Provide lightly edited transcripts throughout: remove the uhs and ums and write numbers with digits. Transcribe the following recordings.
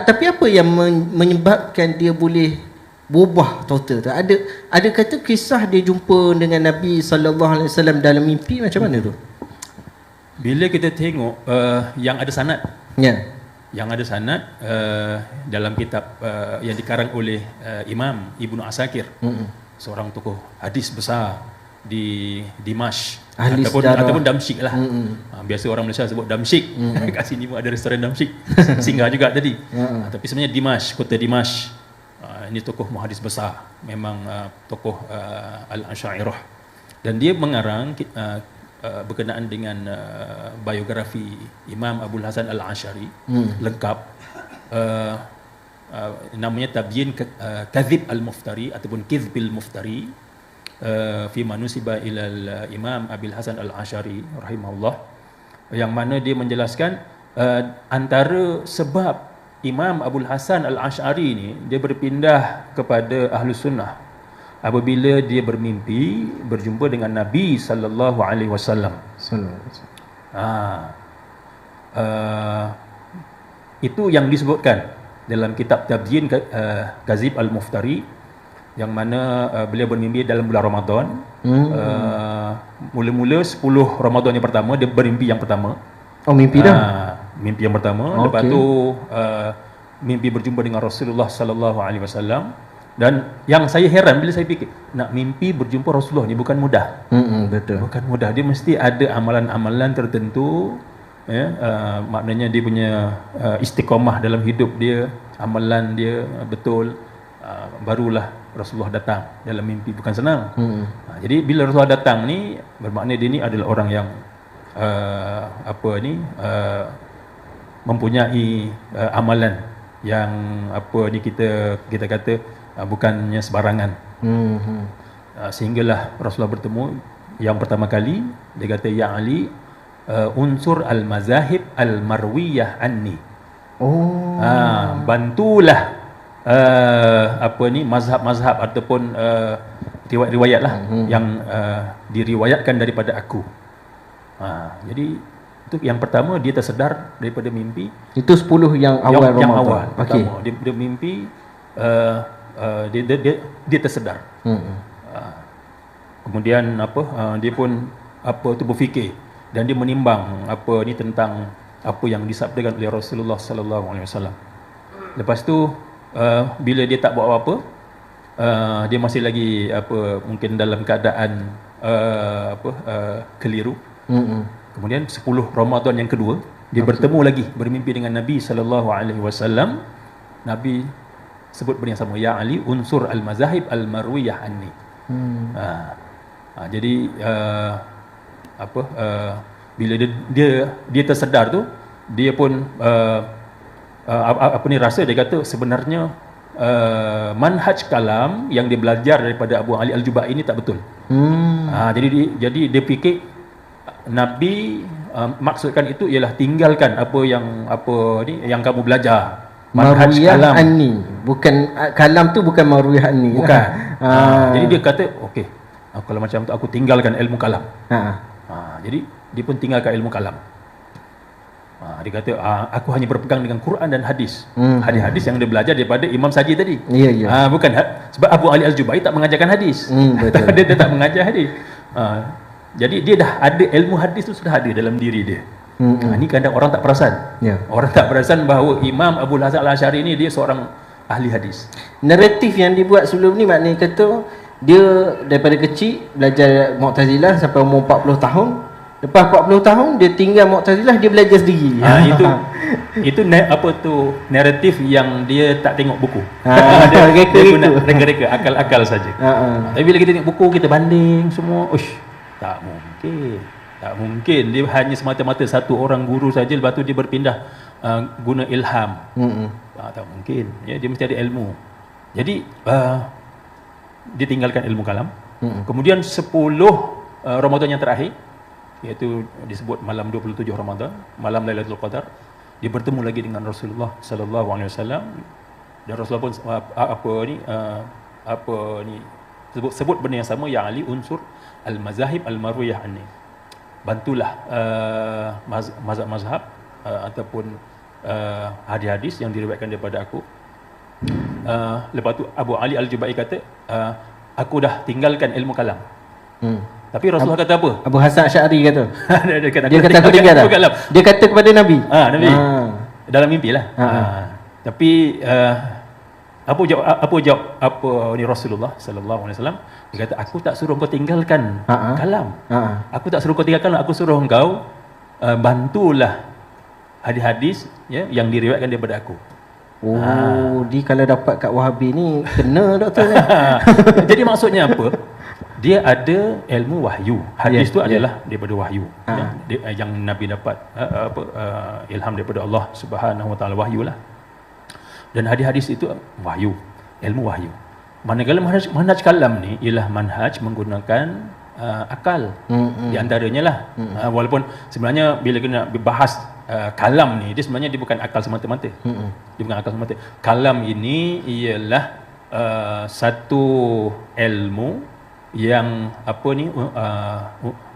Tapi apa yang menyebabkan dia boleh berubah total tu? Ada kata kisah dia jumpa dengan Nabi SAW dalam mimpi, macam mana tu? Bila kita tengok yang ada sanad, yang ada sanad dalam kitab yang dikarang oleh Imam Ibnu Asakir, seorang tokoh hadis besar di Dimash ataupun Damsyik lah. Biasa orang Malaysia sebut Damsyik. Kat sini pun ada restoran Damsyik. Singgah juga tadi. Tapi sebenarnya Dimash, kota Dimash. Ini tokoh muhadis besar, memang tokoh Al-Asy'ariyah. Dan dia mengarang berkenaan dengan biografi Imam Abul Hasan Al-Asy'ari lengkap. Namanya Tabyin Kadhib Al-Muftari ataupun Kizbil Muftari fi manusiba ilal Imam Abil Hasan Al-Asy'ari rahimahullah, yang mana dia menjelaskan antara sebab Imam Abul Hasan Al-Asy'ari ni dia berpindah kepada Ahlus Sunnah apabila dia bermimpi berjumpa dengan Nabi sallallahu alaihi wasallam. Itu yang disebutkan dalam kitab Tabyin Kazib Al-Muftari, yang mana beliau bermimpi dalam bulan Ramadan. Mula-mula 10 Ramadan yang pertama dia bermimpi yang pertama. Mimpi dah. Mimpi yang pertama. Lepas tu mimpi berjumpa dengan Rasulullah sallallahu alaihi wasallam. Dan yang saya heran bila saya fikir, nak mimpi berjumpa Rasulullah ni bukan mudah. Betul. Bukan mudah. Dia mesti ada amalan-amalan tertentu, maknanya dia punya istiqamah dalam hidup dia, amalan dia betul, barulah Rasulullah datang dalam mimpi. Bukan senang. Jadi bila Rasulullah datang ni, bermakna dia ni adalah orang yang mempunyai amalan yang kita kata bukannya sebarangan. Sehinggalah Rasulullah bertemu yang pertama kali, dia kata, ya Ali, unsur al-mazahib al-marwiyah anni. Bantulah mazhab-mazhab ataupun riwayat-riwayat lah yang diriwayatkan daripada aku. Jadi itu yang pertama, dia tersedar daripada mimpi. Itu 10 yang awal Ramadan. Yang awal. Okay. Dia mimpi, dia tersedar. Kemudian dia pun berfikir dan dia menimbang tentang apa yang disabdakan oleh Rasulullah sallallahu alaihi wasallam. Lepas tu bila dia tak buat apa-apa, dia masih lagi mungkin dalam keadaan keliru. Kemudian 10 Ramadan yang kedua, dia bertemu lagi, bermimpi dengan Nabi sallallahu alaihi wasallam. Nabi sebut benda yang sama, ya Ali, unsur al-mazahib al-marwiyah anni. Jadi bila dia tersedar tu, dia pun rasa, dia kata sebenarnya manhaj kalam yang dia belajar daripada Abu Ali Al-Jubai ini tak betul. Jadi dia fikir Nabi maksudkan itu ialah tinggalkan apa yang kamu belajar. Manhaj kalam anni, bukan kalam tu, bukan marwiyah anni. Bukan. Jadi dia kata, okey, kalau macam tu aku tinggalkan ilmu kalam. Jadi dia pun tinggalkan ilmu kalam. Dia kata, aku hanya berpegang dengan Quran dan hadis. Hadis-hadis yang dia belajar daripada Imam Sajid tadi. Bukan sebab Abu Ali Al-Jubai tak mengajarkan hadis. Dia tak mengajar hadis. Jadi dia dah ada ilmu hadis tu, sudah ada dalam diri dia. Ini kadang orang tak perasan. Orang tak perasan bahawa Imam Abul Hasan Al-Asy'ari ni dia seorang ahli hadis. Naratif yang dibuat sebelum ni maknanya kata dia daripada kecil belajar Mu'tazilah sampai umur 40 tahun. Lepas 40 tahun dia tinggal Mu'tazilah, dia belajar sendiri. Itu naratif yang dia tak tengok buku. Dia guna reka-reka, akal-akal saja. Tapi bila kita tengok buku, kita banding semua, tak mungkin. Dia hanya semata-mata satu orang guru saja, lepas tu dia berpindah guna ilham. Tak mungkin. Dia mesti ada ilmu. Jadi dia tinggalkan ilmu kalam. Kemudian 10 Ramadan yang terakhir, iaitu disebut malam 27 Ramadan, malam Lailatul Qadar, dia bertemu lagi dengan Rasulullah sallallahu alaihi wasallam. Dan Rasulullah pun sebut benda yang sama, ya Ali, unsur al-mazahib al-marwiyah anni. Bantulah mazhab-mazhab ataupun hadis-hadis yang diriwayatkan daripada aku. Lepas tu Abu Ali Al-Jubai kata, aku dah tinggalkan ilmu kalam. Tapi Rasulullah kata apa? Abu Hasan Asy'ari kata. Dia kata Aku tinggal ilmu dah. kalam. Dia kata kepada Nabi. Nabi. Dalam mimpi lah. Tapi apa jawab ni Rasulullah sallallahu alaihi wasallam? Dia kata, aku tak suruh kau tinggalkan kalam. Aku tak suruh kau tinggalkan, aku suruh engkau bantulah hadis-hadis ya yang diriwayatkan daripada aku. Dia kalau dapat kat Wahabi ni kena doktor ni. Jadi maksudnya apa? Dia ada ilmu wahyu. Hadis tu adalah daripada wahyu. Yang Nabi dapat ilham daripada Allah Subhanahu wa taala, wahyu lah. Dan hadis-hadis itu wahyu, ilmu wahyu. Manakala manhaj kalam ni ialah manhaj menggunakan akal. Di antaranya lah. Walaupun sebenarnya bila kita nak bahas kalam ni, dia sebenarnya dia bukan akal semata-mata. Dia bukan akal semata. Kalam ini ialah satu ilmu yang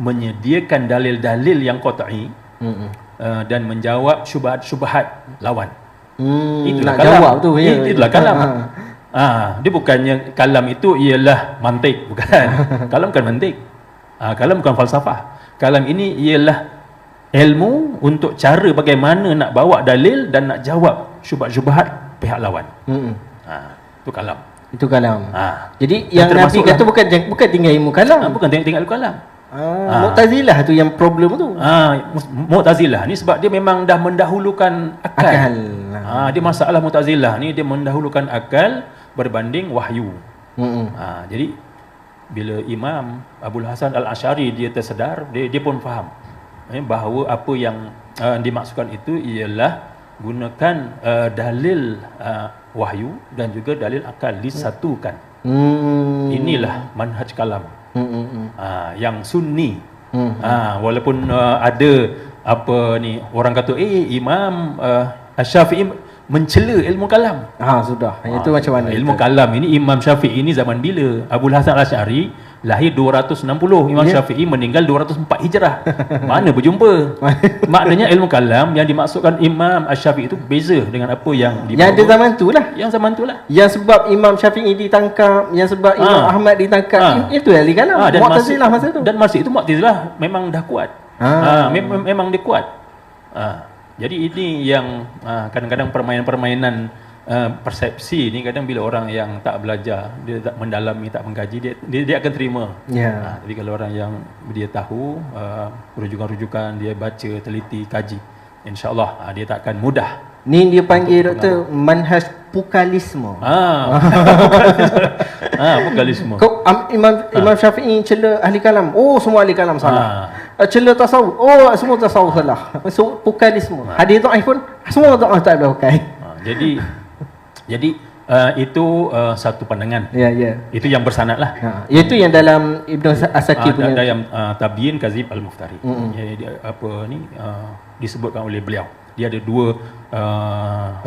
menyediakan dalil-dalil yang qat'i dan menjawab syubhat-syubhat lawan. Itulah nak kalam. jawab tu ya. Itulah kalam. Dia bukannya kalam itu ialah mantik, bukan. Kalam bukan mantik. Kalam bukan falsafah. Kalam ini ialah ilmu untuk cara bagaimana nak bawa dalil dan nak jawab syubhat-syubhat pihak lawan. Itu kalam. Itu kalam. Jadi Dan yang Nabi kata bukan tinggal ilmu kalam. Bukan tinggal ilmu kalam. Mu'tazilah tu yang problem tu. Mu'tazilah ni sebab dia memang dah mendahulukan akal. Dia masalah Mu'tazilah ni, dia mendahulukan akal berbanding wahyu. Jadi bila Imam Abul Hasan Al-Asy'ari dia tersedar, dia pun faham bahawa apa yang dimaksudkan itu ialah gunakan dalil wahyu dan juga dalil akal disatukan. Inilah manhaj kalam. Yang sunni. Walaupun ada orang kata Imam Syafi'i mencela ilmu kalam. Sudah. Itu macam mana? Ilmu kalam ini Imam Syafi'i ini zaman bila? Abul Hasan Al-Asy'ari lahir 260, Imam Syafi'i meninggal 204 Hijrah. Mana berjumpa? Maknanya ilmu kalam yang dimaksudkan Imam Asy-Syafi'i itu beza dengan apa yang yang ada zaman tu lah. Yang zaman tu lah. Yang sebab Imam Syafi'i ditangkap, yang sebab Imam Ahmad ditangkap, itu ahli kalam. Mu'tazilah masa tu. Dan masa itu Mu'tazilah memang dah kuat. Memang dia kuat. Jadi ini yang kadang-kadang permainan-permainan persepsi ni, kadang bila orang yang tak belajar, dia tak mendalami, tak mengkaji, dia akan terima. Tapi kalau orang yang dia tahu rujukan-rujukan, dia baca, teliti, kaji, insya-Allah dia tak akan mudah. Ni dia panggil doktor manhaj pukalisme. Pukalisme. Imam Syafi'i cela ahli kalam. Semua ahli kalam salah. Cela tasawuf. Semua tasawuf salah. So pukalisme. Hadis dhaif pun semua dhaif tak boleh pakai. Jadi itu satu pandangan. Itu yang bersanad lah. Itu yang dalam Ibnu Asakir punya. Dalam Tabyin Kazib Al-Muftari. Disebutkan oleh beliau. Dia ada dua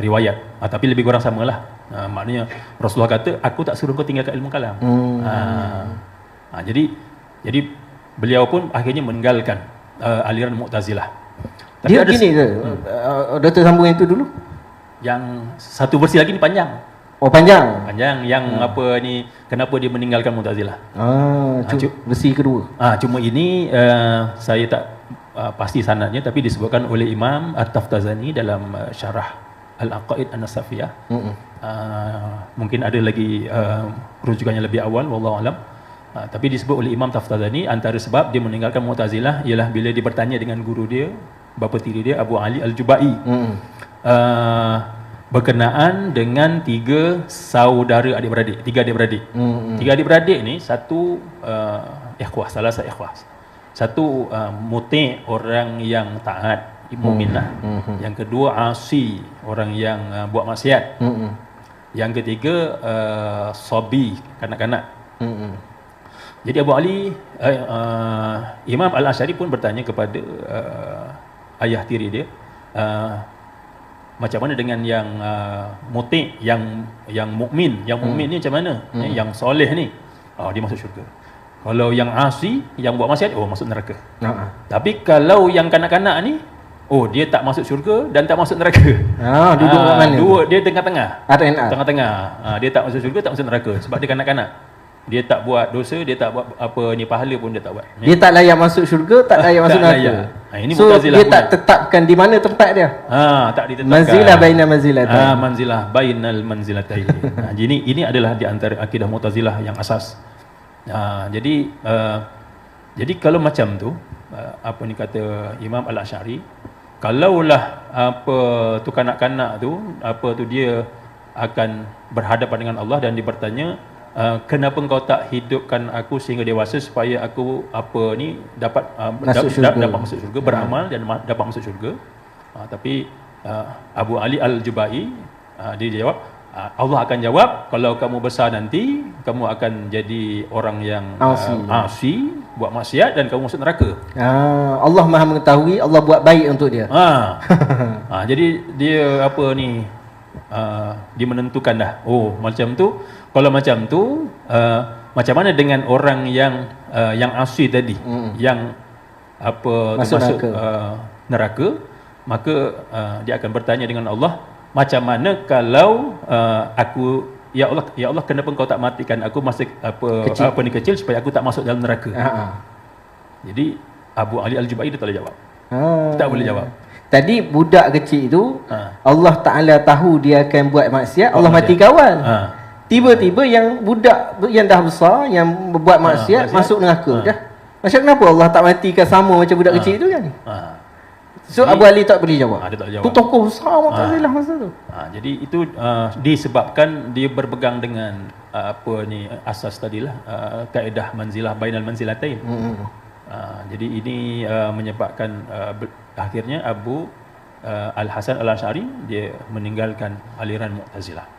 riwayat. Tapi lebih kurang samalah. Maknanya Rasulullah kata, aku tak suruh kau tinggalkan ilmu kalam. Jadi beliau pun akhirnya meninggalkan aliran Mu'tazilah. Tapi dia gini ke? Doktor sambung yang itu dulu. Yang satu versi lagi ni panjang. Panjang. Yang kenapa dia meninggalkan Mu'tazilah. Versi kedua. Cuma ini saya tak pasti sanadnya, tapi disebutkan oleh Imam At-Taftazani dalam syarah Al-Aqaid An-Nasafiyah. Mungkin ada lagi rujukannya lebih awal, wallahu alam. Tapi disebut oleh Imam Taftazani antara sebab dia meninggalkan Mu'tazilah ialah bila dia bertanya dengan guru dia, bapa tiri dia Abu Ali Al-Jubai, berkenaan dengan tiga adik-beradik. Tiga adik-beradik ni, satu ikhwah, salah satu ikhwah. Satu muti', orang yang taat, mukmin lah. Yang kedua asi, orang yang buat maksiat. Yang ketiga sabi, kanak-kanak. Jadi Abu Ali Imam Al-Asy'ari pun bertanya kepada ayah tiri dia, macam mana dengan yang muti', yang mukmin, ni macam mana? Yang soleh ni, dia masuk syurga. Kalau yang asi, yang buat maksiat, masuk neraka. Tapi kalau yang kanak-kanak ni, oh dia tak masuk syurga dan tak masuk neraka. Duduk kat mana? Dua, dia tengah-tengah. R&R. Tengah-tengah. Dia tak masuk syurga, tak masuk neraka sebab dia kanak-kanak. Dia tak buat dosa, dia tak buat apa ni pahala pun dia tak buat. Dia tak layak masuk syurga, tak layak masuk Tak neraka. layak. Ini So Mu'tazilah dia pula. tak tetapkan di mana tempat dia. Tak ditetapkan. Manzilah baina manzilatain. Manzilah bainal manzilatain. Ini adalah di antara akidah Mu'tazilah yang asas. Jadi kalau macam tu, apa ni kata Imam Al-Asy'ari, kalaulah apa tu kanak-kanak tu, apa tu dia akan berhadapan dengan Allah dan dia bertanya, kenapa engkau tak hidupkan aku sehingga dewasa supaya aku apa ni dapat dapat masuk syurga, beramal dan dapat masuk syurga. Tapi Abu Ali Al-Jubai dia jawab, Allah akan jawab, kalau kamu besar nanti kamu akan jadi orang yang asi, buat maksiat dan kamu masuk neraka. Allah Maha mengetahui, Allah buat baik untuk dia. Jadi dia apa ni dia menentukan dah. Oh, macam tu. Kalau macam tu, macam mana dengan orang yang asyi tadi, yang apa masuk neraka, maka dia akan bertanya dengan Allah, macam mana kalau aku, ya Allah kenapa engkau tak matikan aku masih kecil supaya aku tak masuk dalam neraka. Jadi Abu Ali Al-Jubai dia tak boleh jawab. Tak boleh jawab. Tadi budak kecil itu Allah Ta'ala tahu dia akan buat maksiat, Allah mati kawal. Tiba-tiba yang budak yang dah besar, yang buat maksiat masuk neraka dah. Macam kenapa Allah tak matikan sama macam budak kecil itu kan? So Abu Ali tak boleh jawab. Dia tak boleh jawab. Tu tokoh besar Mu'tazilah masa tu. Jadi itu disebabkan dia berpegang dengan apa ni asas tadilah, kaedah manzilah bainal manzilatain. Jadi ini menyebabkan akhirnya Abu Al-Hasan Al-Asy'ari dia meninggalkan aliran Mu'tazilah.